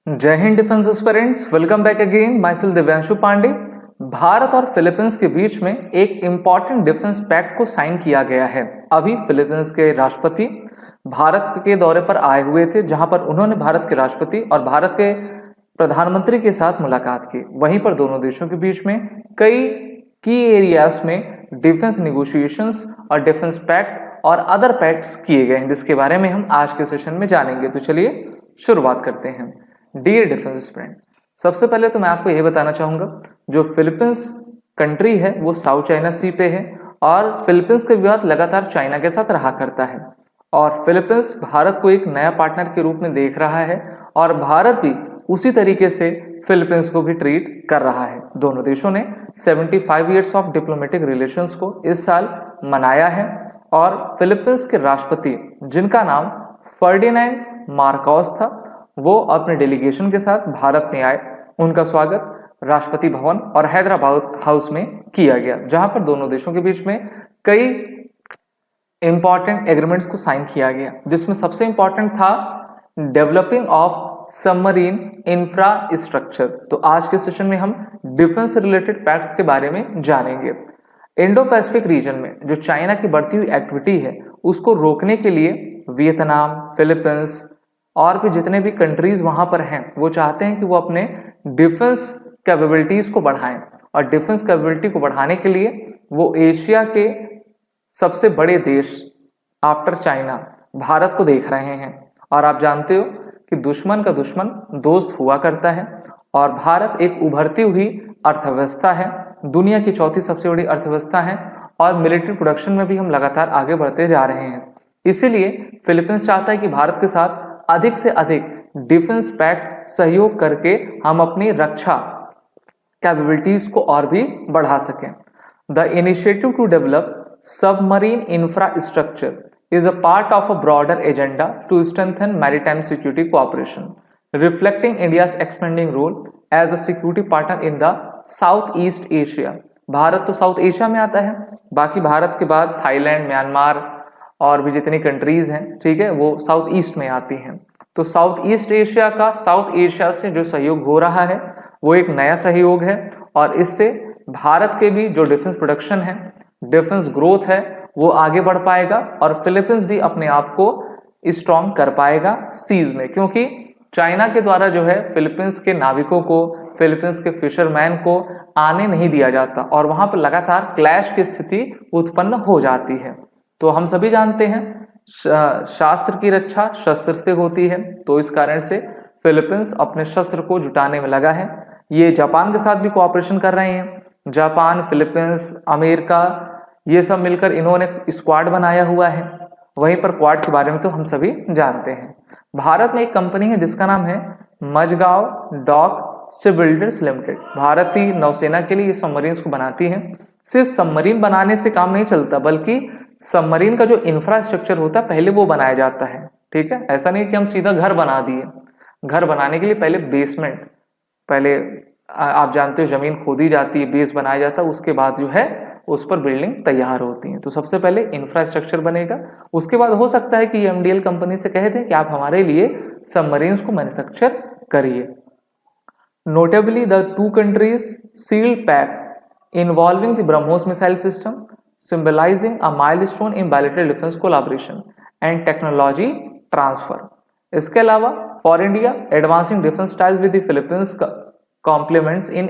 जय Hind defence aspirants, welcome back again. My self Divyanshu Pandey. Bharat और Philippines के बीच में एक इम्पॉर्टेंट डिफेंस पैक्ट को साइन किया गया है। अभी फिलीपींस के राष्ट्रपति भारत के दौरे पर आए हुए थे, जहां पर उन्होंने भारत के राष्ट्रपति और भारत के प्रधानमंत्री के साथ मुलाकात की। वहीं पर दोनों देशों के बीच में कई की एरियाज में डिफेंस निगोशिएशंस और डिफेंस पैक्ट और अदर पैक्ट्स किए गए हैं, जिसके बारे में हम आज के सेशन में जानेंगे। तो चलिए शुरुआत करते हैं। डियर डिफेंस फ्रेंड, सबसे पहले तो मैं आपको यह बताना चाहूंगा, जो फिलीपींस कंट्री है वो साउथ चाइना सी पे है और फिलीपींस का विवाद लगातार चाइना के साथ रहा करता है और फिलीपींस भारत को एक नया पार्टनर के रूप में देख रहा है और भारत भी उसी तरीके से फिलीपींस को भी ट्रीट कर रहा है। दोनों देशों ने 75 ईयर्स ऑफ डिप्लोमेटिक रिलेशंस को इस साल मनाया है और फिलीपींस के राष्ट्रपति, जिनका नाम फर्डिनेंड मार्कोस था, वो अपने डेलीगेशन के साथ भारत में आए। उनका स्वागत राष्ट्रपति भवन और हैदराबाद हाउस में किया गया, जहां पर दोनों देशों के बीच में कई इंपॉर्टेंट एग्रीमेंट्स को साइन किया गया, जिसमें सबसे इंपॉर्टेंट था डेवलपिंग ऑफ सबमरीन इंफ्रास्ट्रक्चर। तो आज के सेशन में हम डिफेंस रिलेटेड पैक्ट्स के बारे में जानेंगे। इंडो पैसिफिक रीजन में जो चाइना की बढ़ती हुई एक्टिविटी है, उसको रोकने के लिए वियतनाम, फिलीपींस और भी जितने भी कंट्रीज वहां पर हैं, वो चाहते हैं कि वो अपने डिफेंस कैपेबिलिटीज को बढ़ाएं और डिफेंस कैपेबिलिटी को बढ़ाने के लिए वो एशिया के सबसे बड़े देश आफ्टर चाइना भारत को देख रहे हैं। और आप जानते हो कि दुश्मन का दुश्मन दोस्त हुआ करता है और भारत एक उभरती हुई अर्थव्यवस्था है, दुनिया की चौथी सबसे बड़ी अर्थव्यवस्था है और मिलिट्री प्रोडक्शन में भी हम लगातार आगे बढ़ते जा रहे हैं। इसीलिए फिलीपींस चाहता है कि भारत के साथ अधिक से अधिक डिफेंस पैक्ट सहयोग करके हम अपनी रक्षा कैपेबिलिटीज को और भी बढ़ा सकें। The initiative to develop submarine infrastructure is a part of a broader agenda to strengthen maritime security cooperation, reflecting India's expanding role as a security partner in the South East Asia. Bharat तो South Asia में आता है, बाकी भारत के बाद Thailand, Myanmar और भी जितनी कंट्रीज हैं, ठीक है, वो साउथ ईस्ट में आती हैं। तो साउथ ईस्ट एशिया का साउथ एशिया से जो सहयोग हो रहा है वो एक नया सहयोग है और इससे भारत के भी जो डिफेंस प्रोडक्शन है, डिफेंस ग्रोथ है, वो आगे बढ़ पाएगा और फिलीपींस भी अपने आप को स्ट्रॉन्ग कर पाएगा सीज में, क्योंकि चाइना के द्वारा जो है फिलीपींस के नाविकों को, फिलीपींस के फिशरमैन को आने नहीं दिया जाता और वहां पर लगातार क्लैश की स्थिति उत्पन्न हो जाती है। तो हम सभी जानते हैं शास्त्र की रक्षा शस्त्र से होती है, तो इस कारण से फिलीपींस अपने शस्त्र को जुटाने में लगा है। ये जापान के साथ भी कोऑपरेशन कर रहे हैं। जापान, फिलीपींस, अमेरिका, ये सब मिलकर इन्होंने स्क्वाड बनाया हुआ है। वहीं पर क्वाड के बारे में तो हम सभी जानते हैं। भारत में एक कंपनी है जिसका नाम है मझगांव डॉक शिपबिल्डर्स लिमिटेड। भारतीय नौसेना के लिए ये सबमरीन्स को बनाती है। सिर्फ सबमरीन बनाने से काम नहीं चलता, बल्कि सबमरीन का जो इंफ्रास्ट्रक्चर होता है पहले वो बनाया जाता है, ठीक है। ऐसा नहीं कि हम सीधा घर बना दिए। घर बनाने के लिए पहले बेसमेंट, पहले आप जानते हो जमीन खोदी जाती है, बेस बनाया जाता है, उसके बाद जो है उस पर बिल्डिंग तैयार होती है। तो सबसे पहले इंफ्रास्ट्रक्चर बनेगा, उसके बाद हो सकता है कि एमडीएल कंपनी से कह दें कि आप हमारे लिए सबमरीन्स को मैन्युफैक्चर करिए। Notably the two countries sealed pact involving the BrahMos missile system symbolizing a milestone in bilateral defense collaboration and technology transfer. इसके अलावा for India, advancing defense ties with the Philippines complements in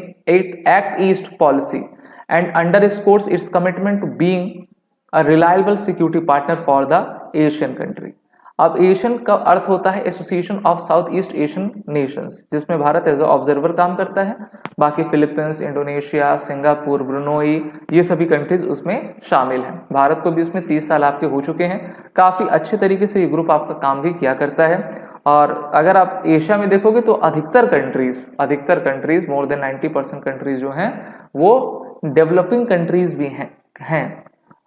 Act East policy and underscores its commitment to being a reliable security partner for the Asian country. अब Asian का अर्थ होता है association of south east Asian Nations, जिसमें Bharat as observer काम करता है। बाकी Philippines, Indonesia, Singapore, Brunei, ये सभी कंट्रीज उसमें शामिल हैं। भारत को भी इसमें 30 साल आपके हो चुके हैं। काफी अच्छे तरीके से ये ग्रुप आपका काम भी किया करता है। और अगर आप एशिया में देखोगे तो अधिकतर कंट्रीज मोर देन 90% कंट्रीज जो हैं वो डेवलपिंग कंट्रीज भी हैं।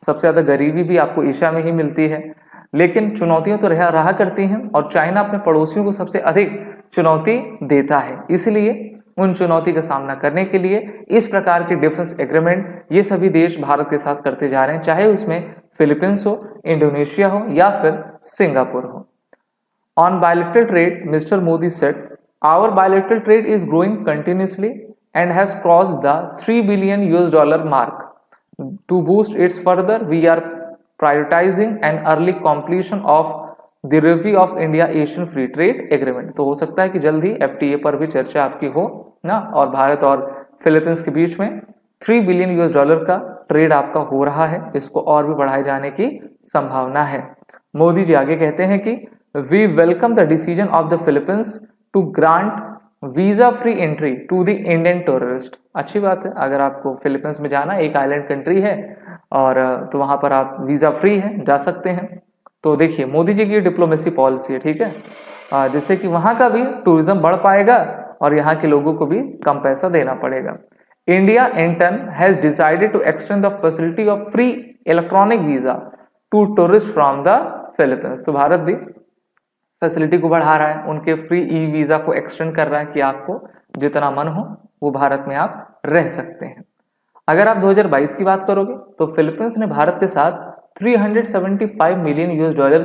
सबसे ज्यादा गरीबी भी आपको एशिया में ही मिलती है, लेकिन चुनौतियां तो रहा करती हैं और चाइना अपने पड़ोसियों को सबसे अधिक चुनौती देता है। इसलिए उन चुनौती का सामना करने के लिए इस प्रकार के डिफेंस एग्रीमेंट ये सभी देश भारत के साथ करते जा रहे हैं, चाहे उसमें फिलीपींस हो, इंडोनेशिया हो या फिर सिंगापुर हो। On bilateral trade, Mr. Modi said Our bilateral trade is growing continuously and has crossed the $3 billion mark. To boost its further, we are prioritizing an early completion of the review of India Asian Free Trade Agreement. तो हो सकता है कि जल्द ही FTA पर भी चर्चा आपकी हो ना, और भारत और फिलीपींस के बीच में $3 बिलियन का ट्रेड आपका हो रहा है, इसको और भी बढ़ाए जाने की संभावना है। मोदी जी आगे कहते हैं कि we welcome the decision of the Philippines to grant visa free entry to the Indian tourist. अच्छी बात है, अगर आपको फिलीपींस में जाना, एक आइलैंड कंट्री है और तो वहां पर आप वीजा फ्री है, जा सकते हैं। तो देखिए मोदी जी की डिप्लोमेसी पॉलिसी है, ठीक है, जिससे कि वहां का भी टूरिज्म बढ़ पाएगा और यहाँ के लोगों को भी कम पैसा देना पड़ेगा। India in turn has decided to extend the facility of free electronic visa to tourist from the Philippines. तो भारत भी फैसिलिटी को बढ़ा रहा है, उनके फ्री ई वीजा को एक्सटेंड कर रहा है कि आपको जितना मन हो वो भारत में आप रह सकते हैं। अगर आप 2022 की बात करोगे तो फिलीपींस ने भारत के साथ $375 मिलियन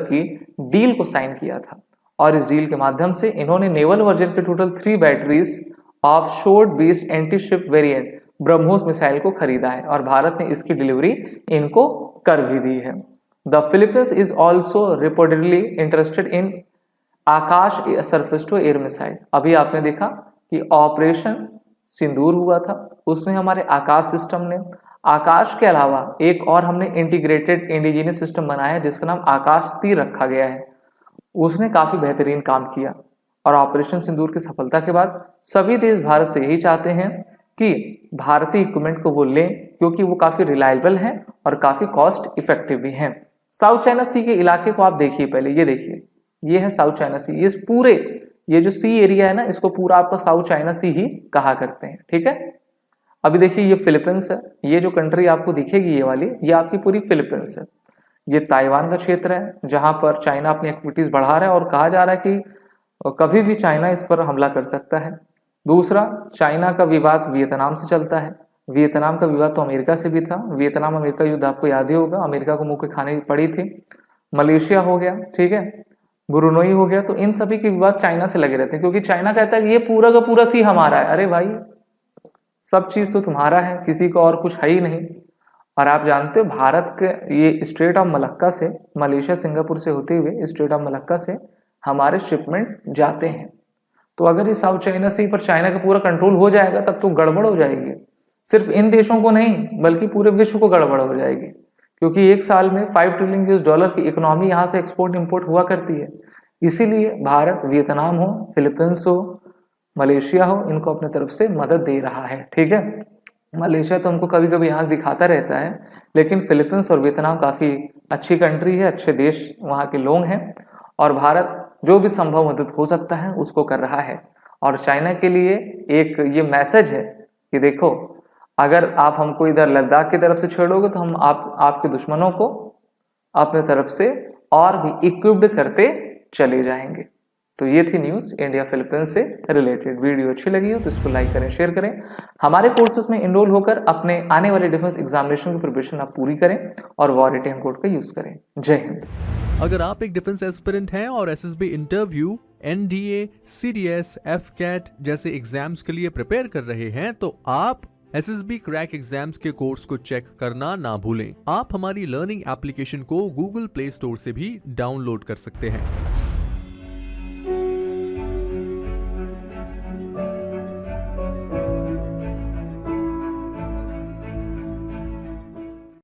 की डील को साइन किया था, और इस डील के माध्यम से इन्होंने नेवल वर्जन के total 3 batteries of short based anti ship variant BrahMos missile को खरीदा है, और भारत ने इसकी डिलीवरी इनको कर भी दी है। The Philippines is also reportedly interested in Akash surface to air missile. अभी आपने देखा कि ऑपरेशन सिंदूर हुआ था, उसमें हमारे आकाश सिस्टम ने, आकाश के अलावा एक और हमने इंटीग्रेटेड इंडिजिनियस सिस्टम बनाया है जिसका नाम आकाश तीर रखा गया है, उसने काफी बेहतरीन काम किया। और ऑपरेशन सिंदूर की सफलता के बाद सभी देश भारत से यही चाहते हैं कि भारतीय इक्विपमेंट को वो लें, क्योंकि वो काफी रिलायबल हैं और काफी कॉस्ट इफेक्टिव भी हैं। साउथ चाइना सी के इलाके को आप देखिए, पहले ये देखिए, ये है साउथ चाइना सी। इस पूरे ये जो सी एरिया है ना, इसको पूरा आपका साउथ चाइना सी ही कहा करते हैं, ठीक है। अभी देखिए ये फिलीपींस है, ये जो कंट्री आपको दिखेगी ये वाली, ये आपकी पूरी फिलीपींस है। ये ताइवान का क्षेत्र है जहां पर चाइना अपनी एक्टिविटीज बढ़ा रहा है और कहा जा रहा है कि कभी भी चाइना इस पर हमला कर सकता है। दूसरा, चाइना का विवाद वियतनाम से चलता है। वियतनाम का विवाद तो अमेरिका से भी था, वियतनाम अमेरिका युद्ध आपको याद ही होगा, अमेरिका को मुंह के खाने पड़ी थी। मलेशिया हो गया, ठीक है, ब्रुनोई हो गया, तो इन सभी के विवाद चाइना से लगे रहते हैं, क्योंकि चाइना कहता है कि ये पूरा का पूरा सी हमारा है। अरे भाई, सब चीज तो तुम्हारा है, किसी को और कुछ है ही नहीं। और आप जानते हो भारत के ये स्ट्रेट ऑफ मलक्का से, मलेशिया सिंगापुर से होते हुए स्ट्रेट ऑफ मलक्का से हमारे शिपमेंट जाते हैं। तो अगर ये साउथ चाइना सी पर चाइना का पूरा कंट्रोल हो जाएगा तब तो गड़बड़ हो जाएगी, सिर्फ इन देशों को नहीं बल्कि पूरे विश्व को गड़बड़ हो जाएगी, क्योंकि एक साल में $5 ट्रिलियन की इकोनॉमी यहाँ से एक्सपोर्ट इंपोर्ट हुआ करती है। इसीलिए भारत, वियतनाम हो, फिलीपींस हो, मलेशिया हो, इनको अपने तरफ से मदद दे रहा है, ठीक है। मलेशिया तो हमको कभी कभी यहाँ दिखाता रहता है, लेकिन फिलीपींस और वियतनाम काफी अच्छी कंट्री है, अच्छे देश वहाँ के लोग हैं, और भारत जो भी संभव मदद हो सकता है उसको कर रहा है। और चाइना के लिए एक ये मैसेज है कि देखो, अगर आप हमको इधर लद्दाख की तरफ से छेड़ोगे तो हम आपके दुश्मनों को अपने तरफ से और भी इक्विप्ड करते चले जाएंगे। तो ये थी न्यूज इंडिया फिलीपींस से रिलेटेड। वीडियो अच्छी लगी हो तो इसको लाइक करें, शेयर करें। हमारे कोर्सेज में इनरोल होकर अपने आने वाले डिफेंस एग्जामिनेशन की प्रिपरेशन आप पूरी करें और वॉर एटीएम कोड का यूज करें। जय हिंद। अगर आप एक डिफेंस एस्पिरेंट हैं और SSB interview, NDA, CDS, AFCAT जैसे एग्जाम्स के लिए प्रिपेयर कर रहे हैं तो आप एसएसबी क्रैक एग्जाम्स के कोर्स को चेक करना ना भूलें। आप हमारी लर्निंग एप्लीकेशन को गूगल प्ले स्टोर से भी डाउनलोड कर सकते हैं।